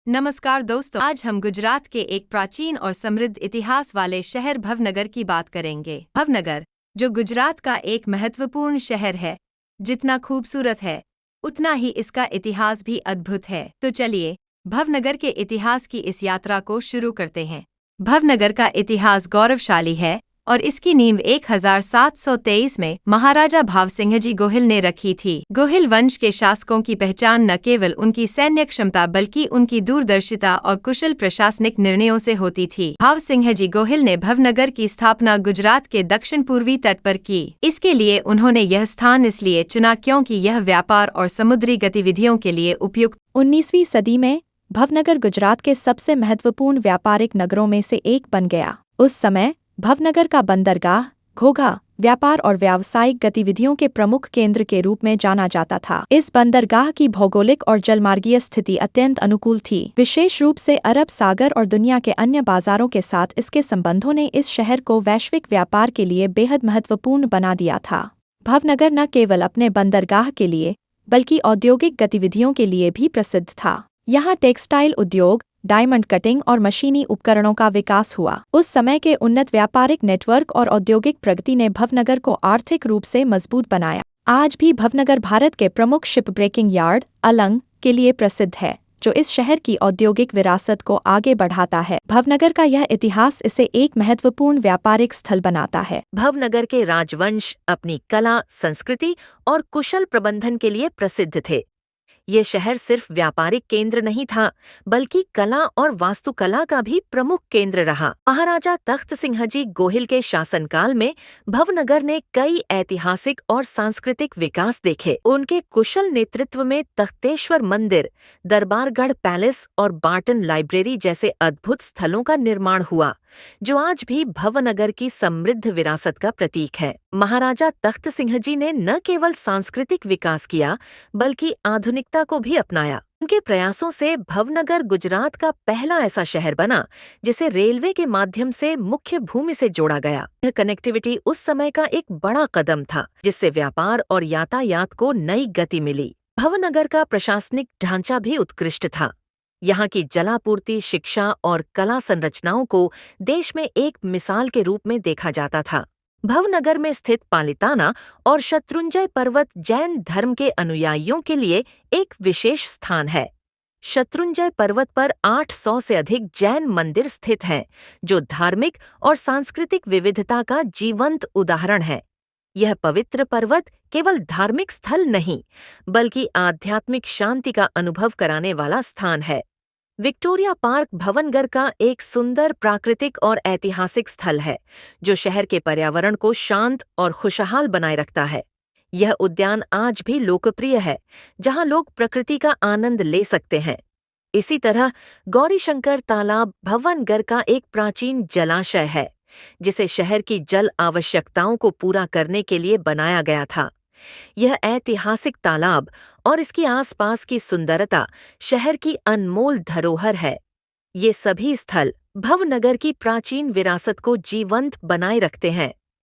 नमस्कार दोस्तों, आज हम गुजरात के एक प्राचीन और समृद्ध इतिहास वाले शहर भवनगर की बात करेंगे। भवनगर, जो गुजरात का एक महत्वपूर्ण शहर है, जितना खूबसूरत है, उतना ही इसका इतिहास भी अद्भुत है। तो चलिए, भवनगर के इतिहास की इस यात्रा को शुरू करते हैं। भवनगर का इतिहास गौरवशाली है और इसकी नींव 1723 में महाराजा भावसिंह जी गोहिल ने रखी थी। गोहिल वंश के शासकों की पहचान न केवल उनकी सैन्य क्षमता बल्कि उनकी दूरदर्शिता और कुशल प्रशासनिक निर्णयों से होती थी। भावसिंह जी गोहिल ने भवनगर की स्थापना गुजरात के दक्षिण पूर्वी तट पर की। इसके लिए उन्होंने यह स्थान इसलिए चुना क्योंकि यह व्यापार और समुद्री गतिविधियों के लिए उपयुक्त। 19वीं सदी में भवनगर गुजरात के सबसे महत्वपूर्ण व्यापारिक नगरों में से एक बन गया। उस समय भवनगर का बंदरगाह, घोघा, व्यापार और व्यावसायिक गतिविधियों के प्रमुख केंद्र के रूप में जाना जाता था। इस बंदरगाह की भौगोलिक और जलमार्गीय स्थिति अत्यंत अनुकूल थी। विशेष रूप से अरब सागर और दुनिया के अन्य बाजारों के साथ इसके संबंधों ने इस शहर को वैश्विक व्यापार के लिए बेहद महत्वपूर्ण बना दिया था। भवनगर न केवल अपने बंदरगाह के लिए बल्कि औद्योगिक गतिविधियों के लिए भी प्रसिद्ध था। यहाँ टेक्सटाइल उद्योग, डायमंड कटिंग और मशीनी उपकरणों का विकास हुआ। उस समय के उन्नत व्यापारिक नेटवर्क और औद्योगिक प्रगति ने भवनगर को आर्थिक रूप से मजबूत बनाया। आज भी भवनगर भारत के प्रमुख शिप ब्रेकिंग यार्ड अलंग के लिए प्रसिद्ध है, जो इस शहर की औद्योगिक विरासत को आगे बढ़ाता है। भवनगर का यह इतिहास इसे एक महत्वपूर्ण व्यापारिक स्थल बनाता है। भवनगर के राजवंश अपनी कला, संस्कृति और कुशल प्रबंधन के लिए प्रसिद्ध थे। ये शहर सिर्फ व्यापारिक केंद्र नहीं था, बल्कि कला और वास्तुकला का भी प्रमुख केंद्र रहा। महाराजा तख्त सिंह जी गोहिल के शासनकाल में भवनगर ने कई ऐतिहासिक और सांस्कृतिक विकास देखे। उनके कुशल नेतृत्व में तख्तेश्वर मंदिर, दरबारगढ़ पैलेस और बार्टन लाइब्रेरी जैसे अद्भुत स्थलों का निर्माण हुआ, जो आज भी भवनगर की समृद्ध विरासत का प्रतीक है। महाराजा तख्त सिंह जी ने न केवल सांस्कृतिक विकास किया, बल्कि आधुनिकता को भी अपनाया। उनके प्रयासों से भवनगर गुजरात का पहला ऐसा शहर बना जिसे रेलवे के माध्यम से मुख्य भूमि से जोड़ा गया। यह कनेक्टिविटी उस समय का एक बड़ा कदम था, जिससे व्यापार और यातायात को नई गति मिली। भवनगर का प्रशासनिक ढांचा भी उत्कृष्ट था। यहाँ की जलापूर्ति, शिक्षा और कला संरचनाओं को देश में एक मिसाल के रूप में देखा जाता था। भवनगर में स्थित पालिताना और शत्रुंजय पर्वत जैन धर्म के अनुयायियों के लिए एक विशेष स्थान है। शत्रुंजय पर्वत पर 800 से अधिक जैन मंदिर स्थित हैं, जो धार्मिक और सांस्कृतिक विविधता का जीवंत उदाहरण है। यह पवित्र पर्वत केवल धार्मिक स्थल नहीं, बल्कि आध्यात्मिक शांति का अनुभव कराने वाला स्थान है। विक्टोरिया पार्क भवनगर का एक सुंदर प्राकृतिक और ऐतिहासिक स्थल है, जो शहर के पर्यावरण को शांत और खुशहाल बनाए रखता है। यह उद्यान आज भी लोकप्रिय है, जहां लोग प्रकृति का आनंद ले सकते हैं। इसी तरह गौरीशंकर तालाब भवनगर का एक प्राचीन जलाशय है, जिसे शहर की जल आवश्यकताओं को पूरा करने के लिए बनाया गया था। यह ऐतिहासिक तालाब और इसके आसपास की सुंदरता शहर की अनमोल धरोहर है। ये सभी स्थल भवनगर की प्राचीन विरासत को जीवंत बनाए रखते हैं।